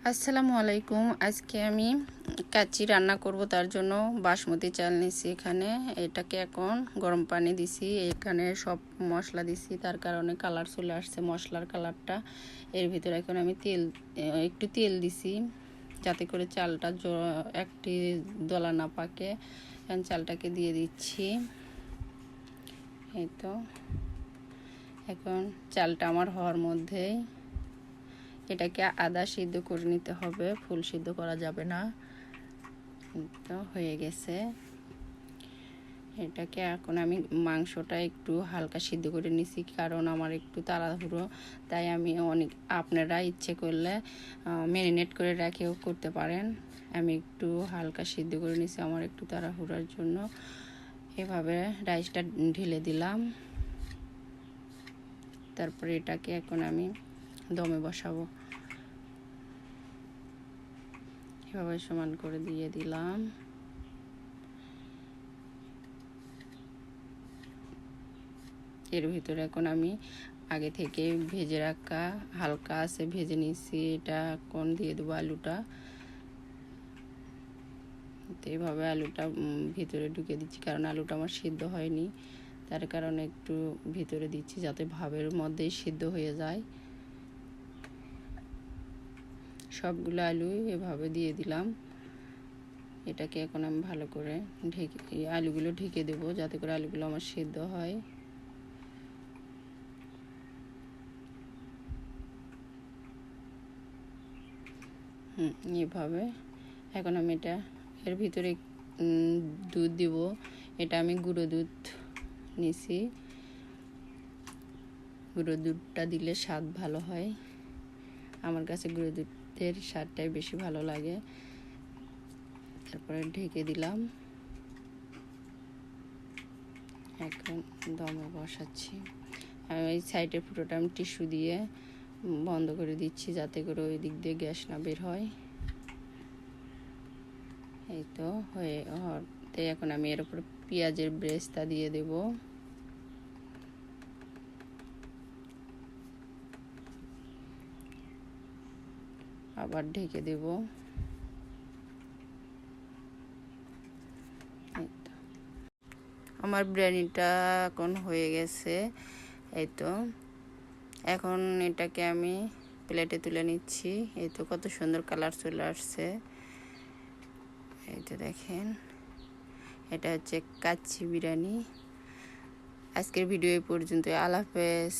আসসালামু আলাইকুম। আজকে আমি কাচ্চি রান্না করব, তার জন্য বাসমতি চাল নিছি। এখানে এটাকে এখন গরম পানি দিছি, এখানে সব মশলা দিছি, তার কারণে কালার চলে আসছে, মশলার কালারটা। এর ভিতরে এখন আমি একটু তেল দিছি যাতে করে চালটা একটি দলা না পাকে। এখন চালটাকে দিয়ে দিচ্ছি। এই তো এখন চালটা আমার হওয়ার মধ্যেই এটাকে আদা সিদ্ধ করে নিতে হবে, ফুল সিদ্ধ করা যাবে না। তো হয়ে গেছে। এটাকে এখন আমি মাংসটা একটু হালকা সিদ্ধ করে নিছি, কারণ আমার একটু তাড়াহুড়ো, তাই আমি আপনারা ইচ্ছে করলে ম্যারিনেট করে রেখেও করতে পারেন। আমি একটু হালকা সিদ্ধ করে নিছি আমার একটু তাড়াহুড়োর জন্য। এভাবে রাইসটা ঢেলে দিলাম। তারপরে এটাকে এখন আমি দমে বসাবো। এভাবে সমান করে দিয়ে দিলাম। এর ভিতরে এখন আমি আগে থেকে ভেজে রাখা হালকা আছে ভেজে নিয়েছি, এটা এখন দিয়ে দেবো আলুটা। তো এইভাবে আলুটা ভিতরে ঢুকে দিচ্ছি, কারণ আলুটা আমার সিদ্ধ হয়নি, তার কারণে একটু ভিতরে দিচ্ছি যাতে ভাবের মধ্যেই সিদ্ধ হয়ে যায়। সবগুলো আলু এভাবে দিয়ে দিলাম। এটাকে এখন আমি ভালো করে আলুগুলো ঢেকে দেবো যাতে করে আলুগুলো আমার সিদ্ধ হয়। এভাবে এখন আমি এর ভিতরে দুধ দিব। এটা আমি গুঁড়ো দুধ নিছি, গুঁড়ো দুধটা দিলে স্বাদ ভালো হয়। আমার কাছে গুঁড়ো দুধের স্বাদটাই বেশি ভালো লাগে। তারপরে ঢেকে দিলাম। এখন দমে বসাচ্ছি। আর এই সাইডের ফুটোটা আমি টিস্যু দিয়ে বন্ধ করে দিচ্ছি যাতে করে ওই দিক দিয়ে গ্যাস না বের হয়। এই তো হতে এখন আমি এর উপর পেঁয়াজের ব্রেস্তা দিয়ে দেব। আবার ঢেকে দেব। আমার বিরিয়ানিটা এখন হয়ে গেছে। এই তো এখন এটাকে আমি প্লেটে তুলে নিচ্ছি। এই তো কত সুন্দর কালার চলে আসছে। এই তো দেখেন, এটা হচ্ছে কাচ্চি বিরিয়ানি। আজকের ভিডিও এই পর্যন্ত। আল্লাহ হাফেজ।